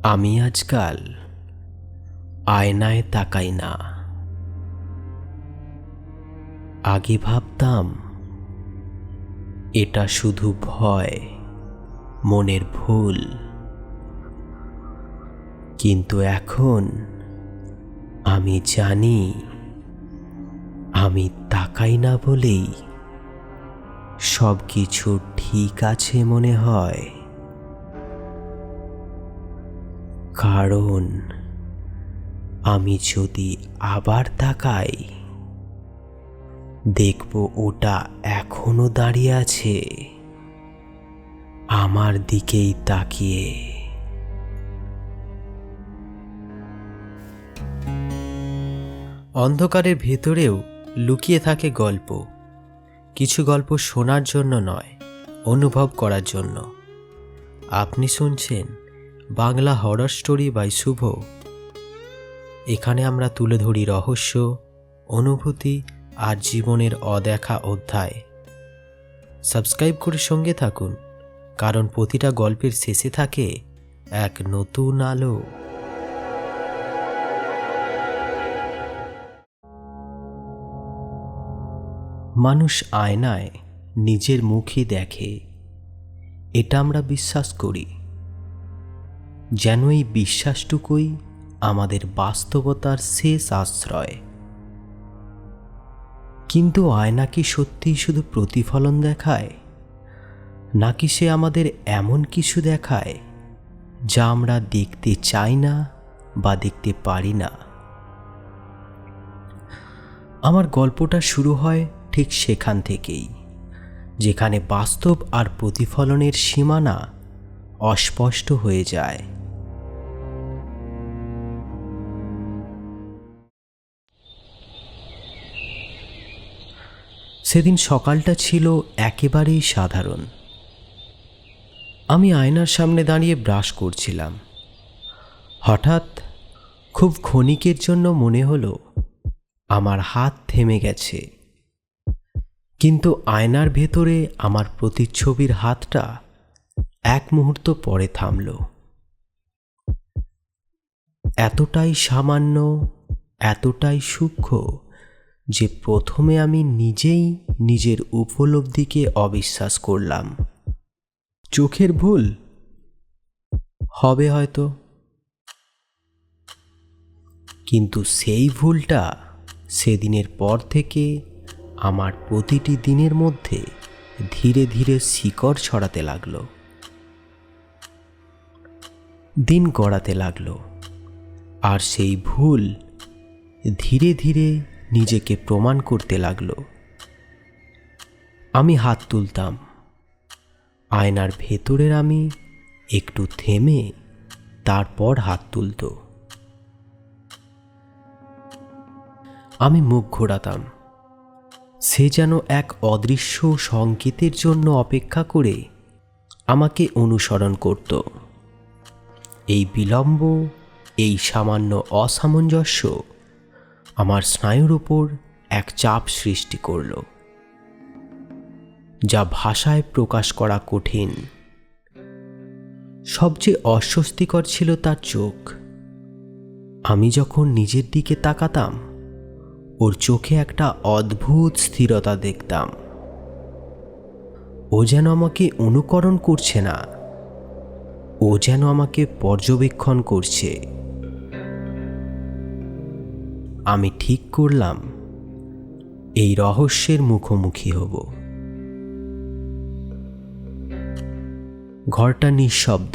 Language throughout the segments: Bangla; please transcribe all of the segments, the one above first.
আমি আজকাল আয়নায় তাকাই না। আগে ভাবতাম এটা শুধু ভয়, মনের ভুল, কিন্তু এখন আমি জানি আমি তাকাই না বলেই সব কিছু ঠিক আছে মনে হয়। কারণ আমি যদি আবার তাকাই, দেখব ওটা এখনো দাঁড়িয়ে আছে আমার দিকেই তাকিয়ে। অন্ধকারের ভেতরেও লুকিয়ে থাকে গল্প। কিছু গল্প শোনার জন্য নয়, অনুভব করার জন্য। আপনি শুনছেন বাংলা হরর স্টোরি বাই শুভ। এখানে আমরা তুলে ধরি রহস্য, অনুভূতি আর জীবনের অদেখা অধ্যায়। সাবস্ক্রাইব করে সঙ্গে থাকুন, কারণ প্রতিটা গল্পের শেষে থাকে এক নতুন আলো। মানুষ আয়নায় নিজের মুখই দেখে, এটা আমরা বিশ্বাস করি, যেন এই বিশ্বাসটুকুই আমাদের বাস্তবতার শেষ আশ্রয়। কিন্তু আয়না কি সত্যিই শুধু প্রতিফলন দেখায়, নাকি সে আমাদের এমন কিছু দেখায় যা আমরা দেখতে চাই না বা দেখতে পারি না? আমার গল্পটা শুরু হয় ঠিক সেখান থেকেই, যেখানে বাস্তব আর প্রতিফলনের সীমানা অস্পষ্ট হয়ে যায়। সেদিন সকালটা ছিল একেবারেই সাধারণ। আমি আয়নার সামনে দাঁড়িয়ে ব্রাশ করছিলাম। হঠাৎ খুব ক্ষণিকের জন্য মনে হলো আমার হাত থেমে গেছে, কিন্তু আয়নার ভেতরে আমার প্রতিচ্ছবির হাতটা এক মুহূর্ত পরে থামল। এতটাই সামান্য, এতটাই সূক্ষ্ম যে প্রথমে আমি নিজেই নিজের উপলব্ধিকে অবিশ্বাস করলাম। চোখের ভুল হবে হয়তো, কিন্তু সেই ভুলটা সেদিনের পর থেকে আমার প্রতিটি দিনের মধ্যে ধীরে ধীরে শিকড় ছড়াতে লাগলো। দিন গড়াতে লাগলো, আর সেই ভুল ধীরে ধীরে নিজেকে প্রমাণ করতে লাগলো। আমি হাত তুলতাম, আয়নার ভেতরের আমি একটু থেমে তারপর হাত তুলত। আমি মুখ ঘোরাতাম, সে যেন এক অদৃশ্য সংকেতের জন্য অপেক্ষা করে আমাকে অনুসরণ করত। এই বিলম্ব, এই সামান্য অসামঞ্জস্য আমার স্নায়ুর উপর এক চাপ সৃষ্টি করল, যা ভাষায় প্রকাশ করা কঠিন। সবচেয়ে অস্বস্তিকর ছিল তার চোখ। আমি যখন নিজের দিকে তাকাতাম, ওর চোখে একটা অদ্ভুত স্থিরতা দেখতাম। ও যেন আমাকে অনুকরণ করছে না, ও যেন আমাকে পর্যবেক্ষণ করছে। আমি ঠিক করলাম এই রহস্যের মুখোমুখি হব। ঘরটা নিঃশব্দ।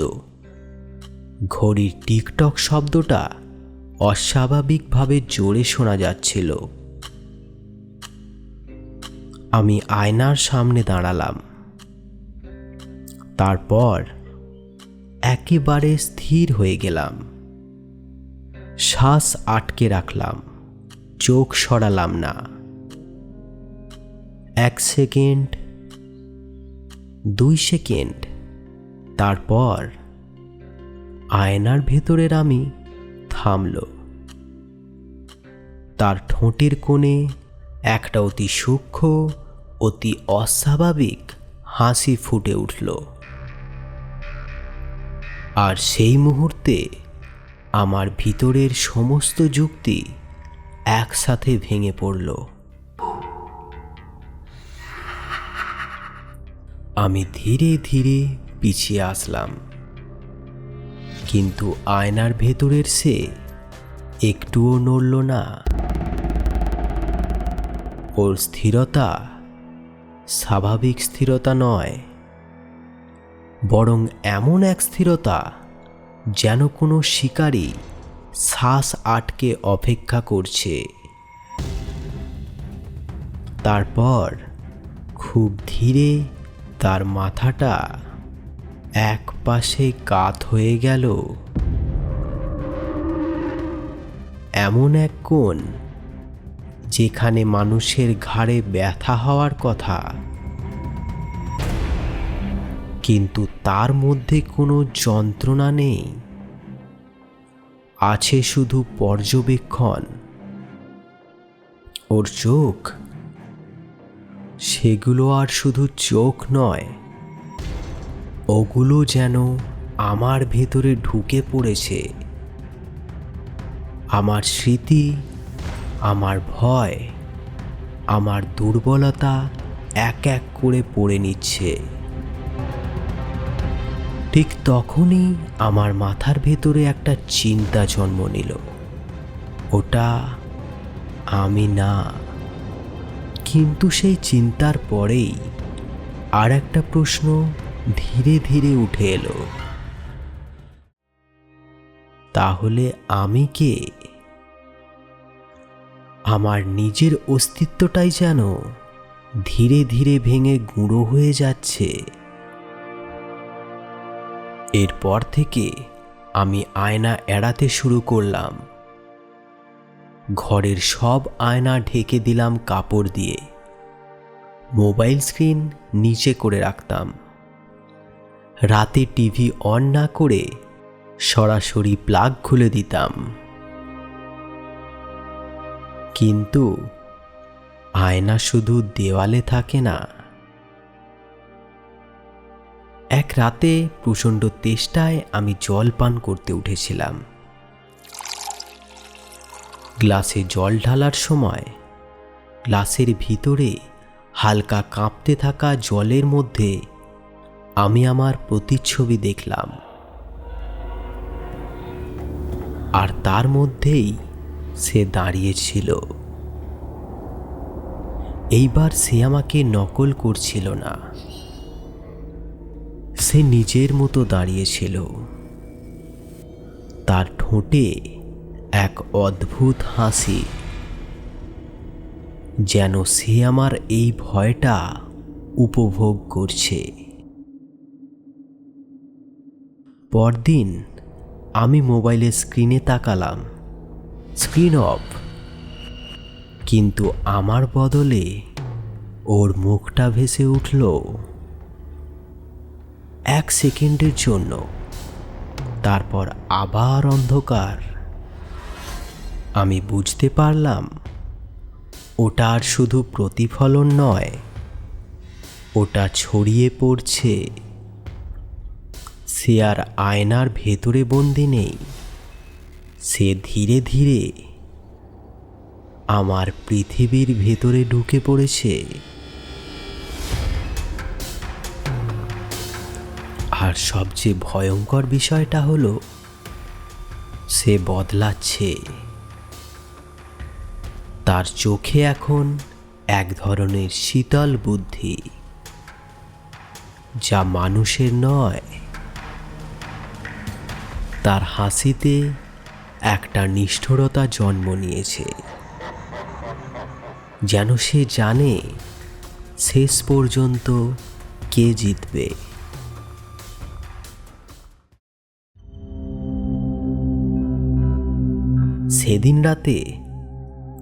ঘড়ির টিকটক শব্দটা অস্বাভাবিকভাবে জোরে শোনা যাচ্ছিল। আমি আয়নার সামনে দাঁড়ালাম, তারপর একেবারে স্থির হয়ে গেলাম। শ্বাস আটকে রাখলাম, চোখ সরালাম না। 1 সেকেন্ড, 2 সেকেন্ড, তারপর আয়নার ভেতরের আমি থামল। তার ঠোঁটের কোণে একটা অতি সূক্ষ্ম, অতি অস্বাভাবিক হাসি ফুটে উঠল। আর সেই মুহূর্তে আমার ভিতরের সমস্ত যুক্তি একসাথে ভেঙে পড়ল। আমি ধীরে ধীরে পিছিয়ে আসলাম, কিন্তু আয়নার ভেতরের সে একটুও নড়ল না। ওর স্থিরতা স্বাভাবিক স্থিরতা নয়, বরং এমন এক স্থিরতা যেন কোনো শিকারী শ্বাস আটকে অপেক্ষা করছে। তারপর খুব ধীরে তার মাথাটা এক পাশে কাত হয়ে গেল, এমন এক কোণ যেখানে মানুষের ঘাড়ে ব্যথা হওয়ার কথা, কিন্তু তার মধ্যে কোনো যন্ত্রণা নেই, আছে শুধু পর্যবেক্ষণ। ওর চোখ, সেগুলো আর শুধু চোখ নয়, ওগুলো যেন আমার ভেতরে ঢুকে পড়েছে। আমার স্মৃতি, আমার ভয়, আমার দুর্বলতা এক এক করে পড়ে নিচ্ছে। ঠিক তখনই আমার মাথার ভেতরে একটা চিন্তা জন্ম নিল। ওটা আমি না। কিন্তু সেই চিন্তার পরেই আর একটা প্রশ্ন ধীরে ধীরে উঠে এলো, তাহলে আমি কে? আমার নিজের অস্তিত্বটাই যেন ধীরে ধীরে ভেঙে গুঁড়ো হয়ে যাচ্ছে। এরপর থেকে আমি আয়না এড়াতে শুরু করলাম। ঘরের সব আয়না ঢেকে দিলাম কাপড় দিয়ে। মোবাইল স্ক্রিন নিচে করে রাখতাম। রাতে টিভি অন না করে সরাসরি প্লাগ খুলে দিতাম। কিন্তু আয়না শুধু দেওয়ালে থাকে না। এক রাতে প্রচণ্ড তেষ্টায় আমি জল পান করতে উঠেছিলাম। গ্লাসে জল ঢালার সময় গ্লাসের ভিতরে হালকা কাঁপতে থাকা জলের মধ্যে আমি আমার প্রতিচ্ছবি দেখলাম। আর তার মধ্যেই সে দাঁড়িয়েছিল। এইবার সে আমাকে নকল করছিল না, সে নিজের মতো দাঁড়িয়েছিল। তার ঠোঁটে এক অদ্ভুত হাসি, যেন সে আমার এই ভয়টা উপভোগ করছে। পরদিন আমি মোবাইলের স্ক্রিনে তাকালাম, স্ক্রিন অফ, কিন্তু আমার বদলে ওর মুখটা ভেসে উঠল। এক সেকেন্ডের জন্য, তারপর আবার অন্ধকার। আমি বুঝতে পারলাম ওটা আর শুধু প্রতিফলন নয়, ওটা ছড়িয়ে পড়ছে। সে আর আয়নার ভেতরে বন্দি নেই, সে ধীরে ধীরে আমার পৃথিবীর ভেতরে ঢুকে পড়েছে। আর সবচেয়ে ভয়ঙ্কর বিষয়টা হলো, সে বদলাচ্ছে। তার চোখে এখন এক ধরনের শীতল বুদ্ধি, যা মানুষের নয়। তার হাসিতে একটা নিষ্ঠুরতা জন্ম নিয়েছে, যেন সে জানে শেষ পর্যন্ত কে জিতবে। সেদিন রাতে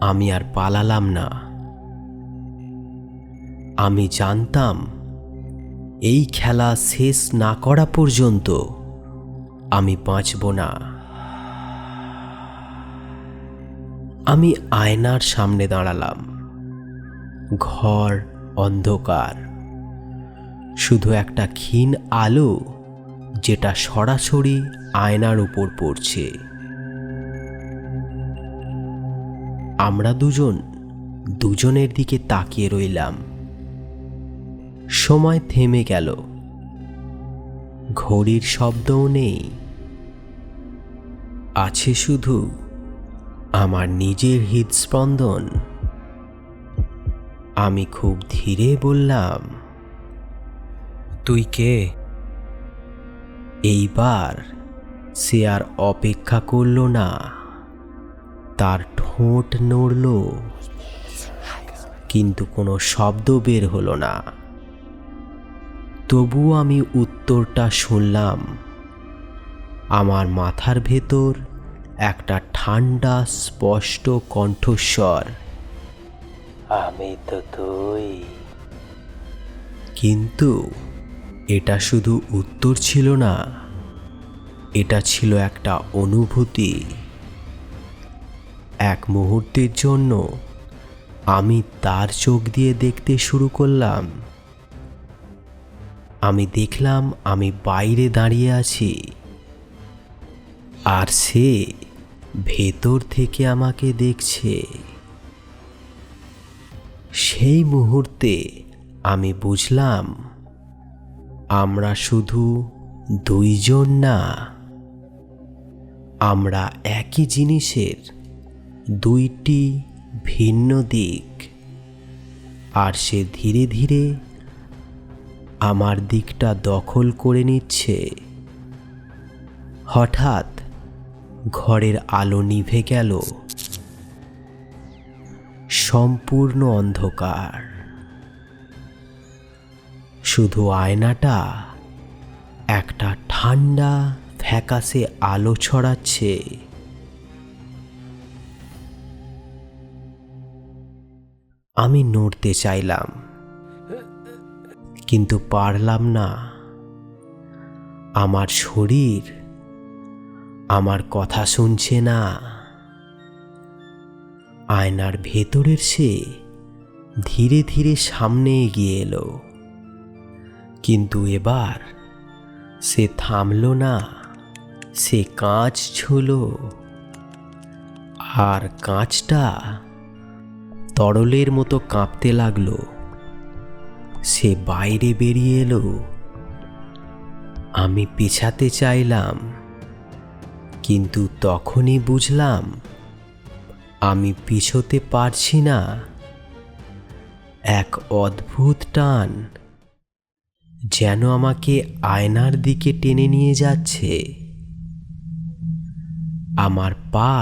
আমি আর পালালাম না। আমি জানতাম এই খেলা শেষ না করা পর্যন্ত আমি বাঁচব না। আমি আয়নার সামনে দাঁড়ালাম। ঘর অন্ধকার, শুধু একটা ক্ষীণ আলো যেটা সরাসরি আয়নার উপর পড়ছে। আমরা দুজনের দিকে তাকিয়ে রইলাম। সময় থেমে গেল, ঘড়ির শব্দও নেই, আছে শুধু আমার নিজের হৃদস্পন্দন। আমি খুব ধীরে বললাম, তুই কে? এইবার সে আর অপেক্ষা করল না, তার ঠোঁট নড়ল, কিন্তু কোনো শব্দ বের হলো না। তবুও আমি উত্তরটা শুনলাম। আমার মাথার ভেতর একটা ঠান্ডা স্পষ্ট কণ্ঠস্বর, আমি তো তুই। কিন্তু এটা শুধু উত্তর ছিল না, এটা ছিল একটা অনুভূতি। এক মুহূর্তের জন্য আমি তার চোখ দিয়ে দেখতে শুরু করলাম। আমি দেখলাম আমি বাইরে দাঁড়িয়ে আছি, আর সে ভেতর থেকে আমাকে দেখছে। সেই মুহূর্তে আমি বুঝলাম, আমরা শুধু দুইজন না, আমরা একই জিনিসের দুইটি ভিন্ন দিক। আর সে ধীরে ধীরে আমার দিকটা দখল করে নিচ্ছে। হঠাৎ ঘরের আলো নিভে গেল, সম্পূর্ণ অন্ধকার। শুধু আয়নাটা একটা ঠান্ডা ফ্যাকাশে আলো ছড়াচ্ছে। আমি নড়তে চাইলাম, কিন্তু পারলাম না। আমার শরীর আমার কথা শুনছে না। আয়নার ভেতরের সে ধীরে ধীরে সামনে এগিয়ে এলো, কিন্তু এবার সে থামল না। সে কাঁচ ছুঁলো, আর কাঁচটা তরলের মতো কাঁপতে লাগলো। সে বাইরে বেরিয়ে এলো। আমি পেছাতে চাইলাম, কিন্তু তখনই বুঝলাম আমি পিছোতে পারছি না। এক অদ্ভুত টান যেন আমাকে আয়নার দিকে টেনে নিয়ে যাচ্ছে। আমার পা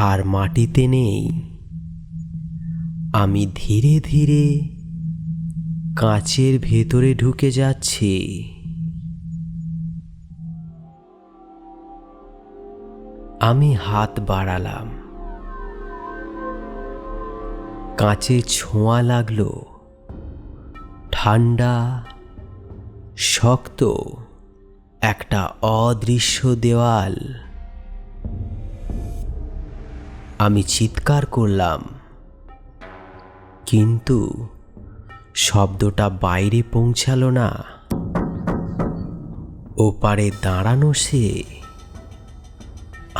আর মাটিতে নেই। আমি ধীরে ধীরে কাঁচের ভেতরে ঢুকে যাচ্ছি। আমি হাত বাড়ালাম, কাঁচে ছোঁয়া লাগলো, ঠান্ডা, শক্ত, একটা অদৃশ্য দেওয়াল। আমি চিৎকার করলাম, কিন্তু শব্দটা বাইরে পৌঁছালো না। ওপারে দাঁড়ানো সে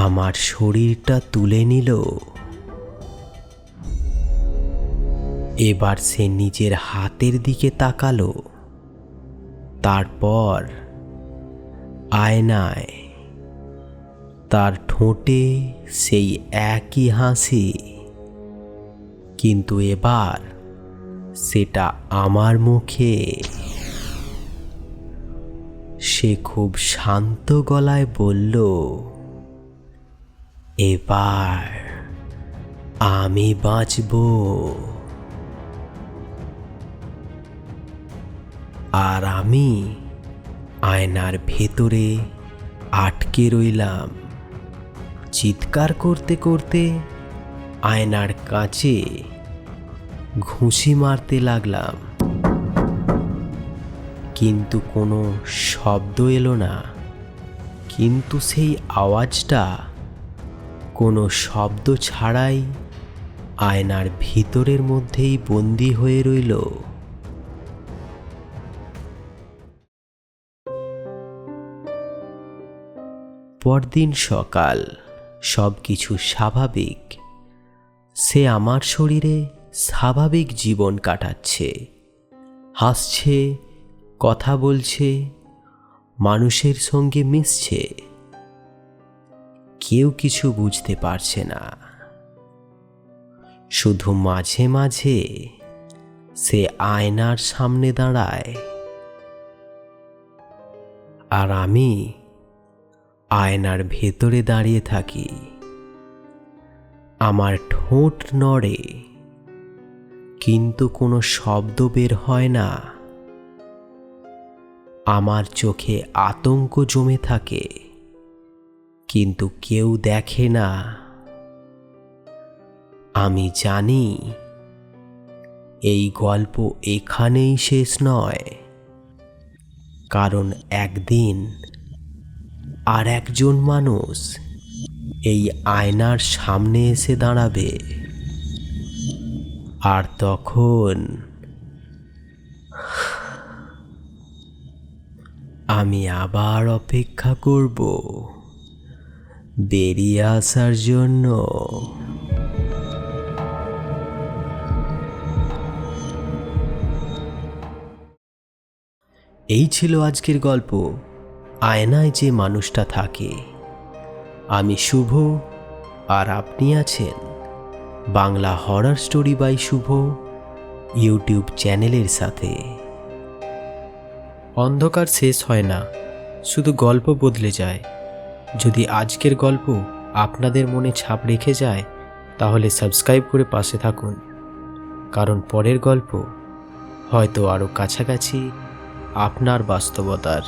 আমার শরীরটা তুলে নিল। এবার সে নিজের হাতের দিকে তাকালো, তারপর আয়নায়। তার ঠোঁটে সেই একই হাসি, কিন্তু এবার সেটা আমার মুখে। সে খুব শান্ত গলায় বলল, এবার আমি বাঁচব। আর আমি আয়নার ভেতরে আটকে রইলাম। চিৎকার করতে করতে আয়নার কাছে ঘুষি মারতে লাগলাম, কিন্তু কোনো শব্দ এলো না। কিন্তু সেই আওয়াজটা কোনো শব্দ ছাড়াই আয়নার ভিতরের মধ্যেই বন্দী হয়ে রইল। পরদিন সকাল, সব কিছু স্বাভাবিক। সে আমার শরীরে স্বাভাবিক জীবন কাটাচ্ছে, হাসছে, কথা বলছে, মানুষের সঙ্গে মিশছে। কেউ কিছু বুঝতে পারছে না। শুধু মাঝে মাঝে সে আয়নার সামনে দাঁড়ায়, আর আমি আয়নার ভেতরে দাঁড়িয়ে থাকি। আমার ঠোঁট নড়ে, কিন্তু কোনো শব্দ বের হয় না। আমার চোখে আতঙ্ক জমে থাকে, কিন্তু কেউ দেখে না। আমি জানি এই গল্প এখানেই শেষ নয়, কারণ একদিন আর একজন মানুষ এই আয়নার সামনে এসে দাঁড়াবে, আর তখন আমি আবার অপেক্ষা করব বেরিয়ে আসার জন্য। এই ছিল আজকের গল্প, আয়নায় যে মানুষটা থাকে। আমি শুভ, আর আপনি আছেন Bangla horror story by Shubho YouTube চ্যানেলের সাথে। অন্ধকার শেষ হয় না, শুধু গল্প বদলে যায়। যদি আজকের গল্প আপনাদের মনে ছাপ রেখে যায়, তাহলে সাবস্ক্রাইব করে পাশে থাকুন, কারণ পরের গল্প হয়তো আরও কাছাকাছি আপনার বাস্তবতার।